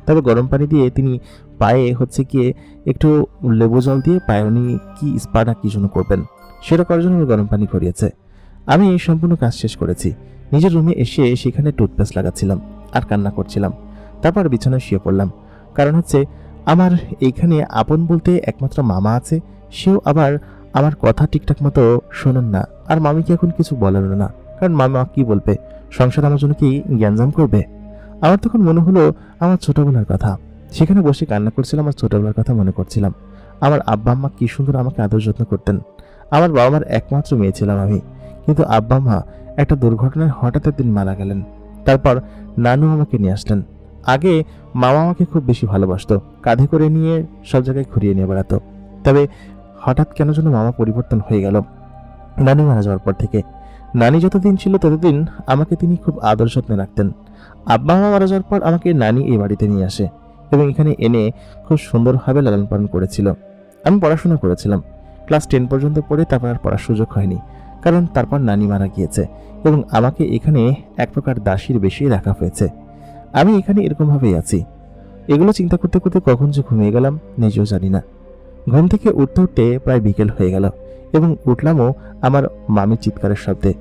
তবে গরম পানি দিয়ে তিনি পায়ে গিয়ে একটু লেবু জল দিয়ে পায়ে উনি কি স্পা না কি জন্য করবেন, সেটা করার জন্য গরম পানি করিয়েছে। আমি এই সম্পূর্ণ কাজ শেষ করেছি। নিজের রুমে এসে সেখানে টুথপেস্ট লাগাচ্ছিলাম আর কান্না করছিলাম। তারপর বিছানায় শুয়ে পড়লাম। কারণ আমার এইখানে আপন বলতে একমাত্র মামা আছে, সেও আবার আমার কথা ঠিকঠাক মতো শোনেন না। আর মামিকে এখন কিছু বলেন না, কারণ মামা কি বলবে, সংসার আমার জন্য কি জ্ঞানজাম করবে। আমার তখন মনে হলো আমার ছোটবেলার কথা। সেখানে বসে কান্না করছিলাম, আমার ছোটবেলার কথা মনে করছিলাম। আমার আব্বা আম্মা কি সুন্দর আমাকে আদর যত্ন করতেন। আমার বাবা মার একমাত্র মেয়ে ছিলাম আমি, কিন্তু আব্বা মা একটা দুর্ঘটনায় হঠাৎ একদিন মারা গেলেন। তারপর নানু আমাকে নিয়ে আসলেন। আগে মামা আমাকে খুব বেশি ভালোবাসতো, কাঁধে করে নিয়ে সব জায়গায় ঘুরিয়ে নিয়ে বেড়াতো। তবে হঠাৎ কেন যেন মামা পরিবর্তন হয়ে গেল নানি মারা যাওয়ার পর থেকে। নানি যতদিন ছিল ততদিন আমাকে তিনি খুব আদর যত্নে রাখতেন। আব্বা মা মারা যাওয়ার পর আমাকে নানি এই বাড়িতে নিয়ে আসে এবং এখানে এনে খুব সুন্দরভাবে লালন পালন করেছিল। আমি পড়াশোনা করেছিলাম, ক্লাস 10 পর্যন্ত পড়ে তারপর আর পড়ার সুযোগ হয়নি, কারণ তারপর নানি মারা গিয়েছে এবং আমাকে এখানে এক প্রকার দাসীর বেশি রাখা হয়েছে। আমি এখানে এরকমভাবেই আছি। এগুলো চিন্তা করতে করতে কখন যে ঘুমিয়ে গেলাম নিজেও জানি না। ঘুম থেকে উঠতে উঠতে প্রায় বিকেল হয়ে গেল এবং উঠলামও আমার মামির চিৎকারের শব্দে।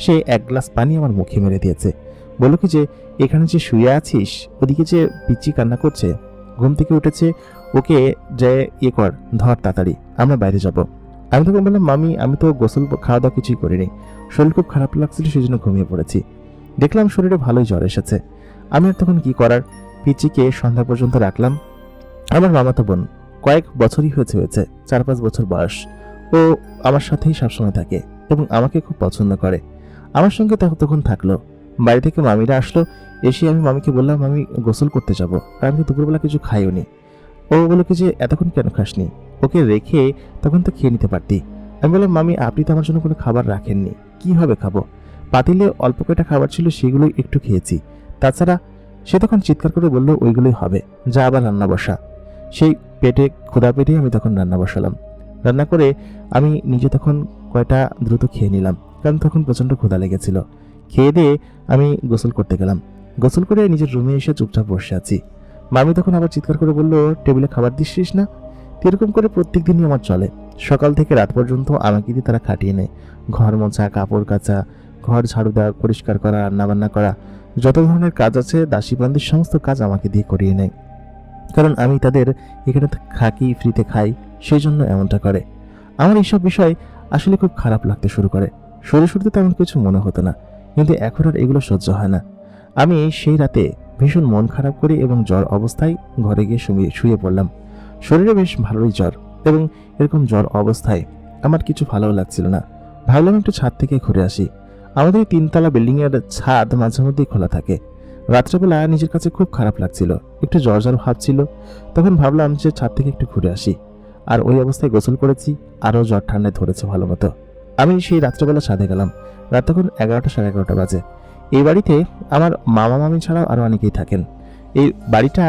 সে এক গ্লাস পানি আমার মুখে মেরে দিয়েছে। বলল কি যে এখানে যে শুয়ে আছিস, ওদিকে যে পিচ্চি কান্না করছে, ঘুম থেকে উঠেছে, ওকে যে কর, ধর তাড়াতাড়ি, আমরা বাইরে যাব। আমি তখন বললাম, মামি আমি তো গোসল খাওয়া দাওয়া কিছুই করিনি, শরীর খুব খারাপ লাগছিল, সেই জন্য ঘুমিয়ে পড়েছি। দেখলাম শরীরে ভালোই জ্বর এসেছে। আমি আর তখন কি করার, পিচ্চিকে সন্ধ্যা পর্যন্ত রাখলাম। আমার মামাতো বোন, কয়েক বছরই হয়েছে 4-5 বছর বয়স। ও আমার সাথেই সবসময় থাকে এবং আমাকে খুব পছন্দ করে। আমার সঙ্গে তখন থাকলো। বাড়ি থেকে মামিরা আসলো, এসে আমি মামিকে বললাম আমি গোসল করতে যাব, আর আমি তো দুপুরবেলা কিছু খাইও নি। ও বলল কি যে এতক্ষণ কেন খাসনি, ওকে রেখে তখন তো খেয়ে নিতে পারতি। আমি বললাম, মামি আপনি তো আমার জন্য কোনো খাবার রাখেননি, কিভাবে খাবো? পাতিলে অল্প কয়টা খাবার ছিল, সেগুলোই একটু খেয়েছি। তাছাড়া সে তখন চিৎকার করে বলল, ওইগুলোই হবে, যা আবার রান্না বসা। সেই পেটে ক্ষুধা পেটে আমি তখন রান্না বসালাম। রান্না করে আমি নিজে তখন কয়টা দ্রুত খেয়ে নিলাম, কারণ তখন প্রচণ্ড ক্ষুধা লেগেছিল। খেয়ে দিয়ে আমি গোসল করতে গেলাম। গোসল করে নিজের রুমে এসে চুপচাপ বসে আছি। মামি তখন আবার চিৎকার করে বলল, টেবিলে খাবার দিচ্ছিস না? এরকম করে প্রত্যেক দিনই আমার চলে। সকাল থেকে রাত পর্যন্ত আমাকে দিয়ে তারা খাটিয়ে নেয়। ঘর মোছা, কাপড় কাচা, ঘর ঝাড়ু দেওয়া, পরিষ্কার করা, রান্নাবান্না করা, যত ধরনের কাজ আছে দাসীবান্দির সমস্ত কাজ আমাকে দিয়ে করিয়ে নেয়। কারণ আমি তাদের এখানে থাকি, ফ্রিতে খাই, সেই জন্য এমনটা করে। আমার এইসব বিষয় আসলে খুব খারাপ লাগতে শুরু করে। শুরুতে তেমন কিছু মনে হতো না, কিন্তু এখন আর এগুলো সহ্য হয় না। আমি সেই রাতে ভীষণ মন খারাপ করি এবং জ্বর অবস্থায় ঘরে গিয়ে শুয়ে পড়লাম। শরীরে বেশ ভালোই জ্বর, এবং এরকম জ্বর অবস্থায় আমার কিছু ভালো লাগছিল না। ভাবলাম একটু ছাদ থেকে ঘুরে আসি। আমাদের 3তলা বিল্ডিং এর ছাদ মাঝে মধ্যেই খোলা থাকে। রাত্রেবেলা নিজের কাছে খুব খারাপ লাগছিল, একটু জ্বর জ্বর ভাব ছিল। তখন ভাবলাম যে ছাদ থেকে একটু ঘুরে আসি, আর ওই অবস্থায় গোসল করেছি, আরও জ্বর ঠান্ডায় ধরেছে ভালো মতো। আমি সেই রাত্রেবেলা ছাদে গেলাম। রাত তখন 11টা সাড়ে 11টা বাজে। এই বাড়িতে আমার মামা মামি ছাড়াও আরো অনেকেই থাকেন। এই বাড়িটা